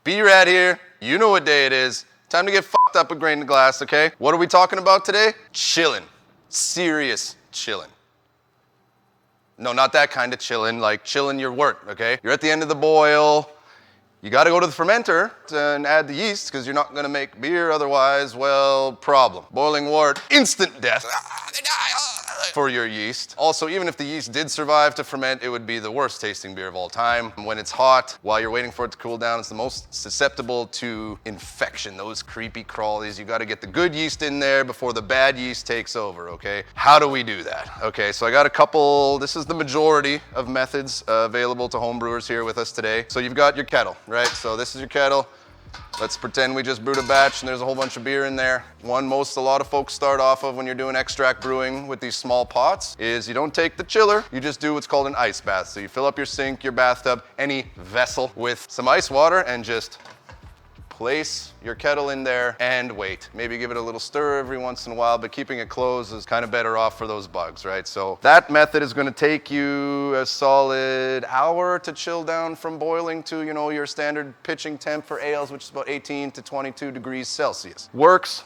Be rat here. You know what day it is. Time to get fucked up with grain to glass, okay? What are we talking about today? Chillin'. Serious chillin'. No, not that kind of chillin', like chillin' your wort, okay? You're at the end of the boil. You got to go to the fermenter and add the yeast because you're not going to make beer otherwise, well, problem. Boiling wort, instant death. They die for your yeast. Also, even if the yeast did survive to ferment, it would be the worst tasting beer of all time. When it's hot, while you're waiting for it to cool down, it's the most susceptible to infection, those creepy crawlies. You got to get the good yeast in there before the bad yeast takes over, okay? How do we do that? Okay, so I got a couple, this is the majority of methods available to homebrewers here with us today. So you've got your kettle, right? So this is your kettle. Let's pretend we just brewed a batch and there's a whole bunch of beer in there. A lot of folks start off of when you're doing extract brewing with these small pots is you don't take the chiller, you just do what's called an ice bath. So you fill up your sink, your bathtub, any vessel with some ice water and just place your kettle in there and wait. Maybe give it a little stir every once in a while, but keeping it closed is kind of better off for those bugs, right? So that method is going to take you a solid hour to chill down from boiling to, your standard pitching temp for ales, which is about 18 to 22 degrees Celsius. Works.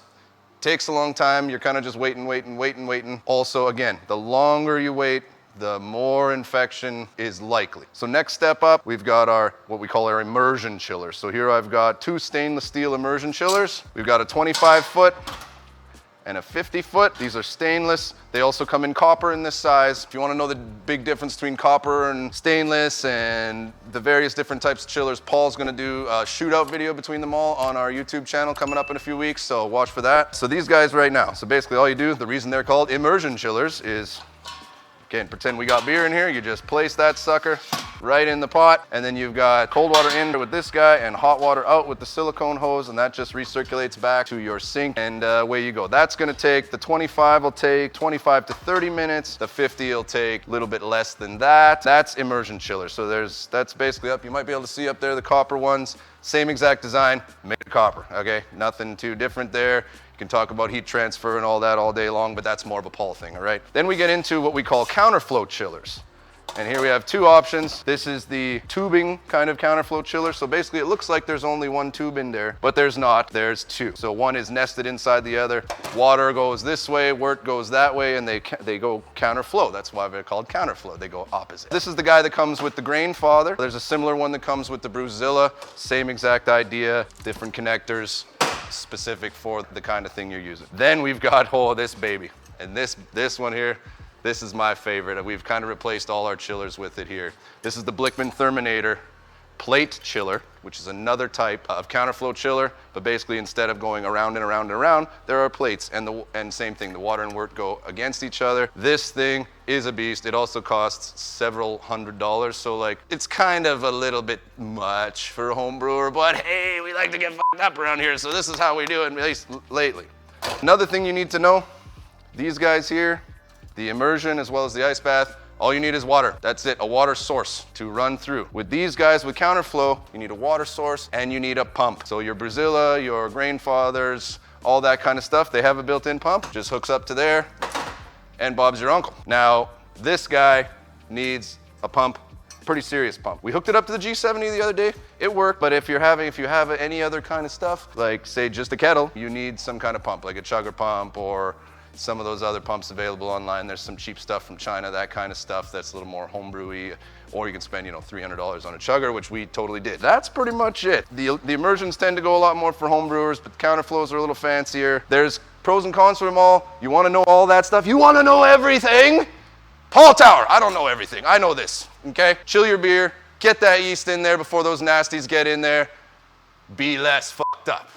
Takes a long time. You're kind of just waiting. Also, again, the longer you wait, the more infection is likely. So next step up, we've got what we call our immersion chiller. So here I've got two stainless steel immersion chillers. We've got a 25-foot and a 50-foot. These are stainless. They also come in copper in this size. If you want to know the big difference between copper and stainless and the various different types of chillers, Paul's going to do a shootout video between them all on our YouTube channel coming up in a few weeks, so watch for that. So these guys right now, so basically all you do, the reason they're called immersion chillers is, again, pretend we got beer in here. You just place that sucker right in the pot, and then you've got cold water in with this guy and hot water out with the silicone hose, and that just recirculates back to your sink, and away you go. That's gonna take, the 25 will take 25 to 30 minutes. The 50 will take a little bit less than that. That's immersion chiller. So that's basically up. You might be able to see up there the copper ones. Same exact design, made of copper, okay? Nothing too different there. You can talk about heat transfer and all that all day long, but that's more of a Paul thing, all right? Then we get into what we call counterflow chillers. And here we have two options. This is the tubing kind of counterflow chiller. So basically it looks like there's only one tube in there, but there's not, there's two. So one is nested inside the other. Water goes this way, wort goes that way, and they go counterflow. That's why they're called counterflow. They go opposite. This is the guy that comes with the Grain Father. There's a similar one that comes with the Brewzilla. Same exact idea, different connectors, specific for the kind of thing you're using. Then we've got, this baby. And this one here, this is my favorite. We've kind of replaced all our chillers with it here. This is the Blickman Therminator plate chiller, which is another type of counterflow chiller, but basically instead of going around and around and around, there are plates, and same thing, the water and wort go against each other. This thing is a beast. It also costs several $100s, so it's kind of a little bit much for a home brewer, but hey, we like to get fucked up around here, so this is how we do it, at least lately. Another thing you need to know, these guys here, the immersion as well as the ice bath, all you need is water. That's it, a water source to run through. With these guys with counterflow, you need a water source and you need a pump. So your Brewzilla, your Grain Fathers, all that kind of stuff, they have a built-in pump, just hooks up to there, and Bob's your uncle. Now, this guy needs a pump, pretty serious pump. We hooked it up to the G70 the other day, it worked, but if you have any other kind of stuff, like say just a kettle, you need some kind of pump, like a chugger pump or some of those other pumps available online. There's some cheap stuff from China, that kind of stuff that's a little more homebrewy, or you can spend, $300 on a chugger, which we totally did. That's pretty much it. The immersions tend to go a lot more for homebrewers, but the counterflows are a little fancier. There's pros and cons for them all. You want to know all that stuff? You want to know everything? Paul Tower, I don't know everything. I know this, okay? Chill your beer, get that yeast in there before those nasties get in there. Be less fucked up.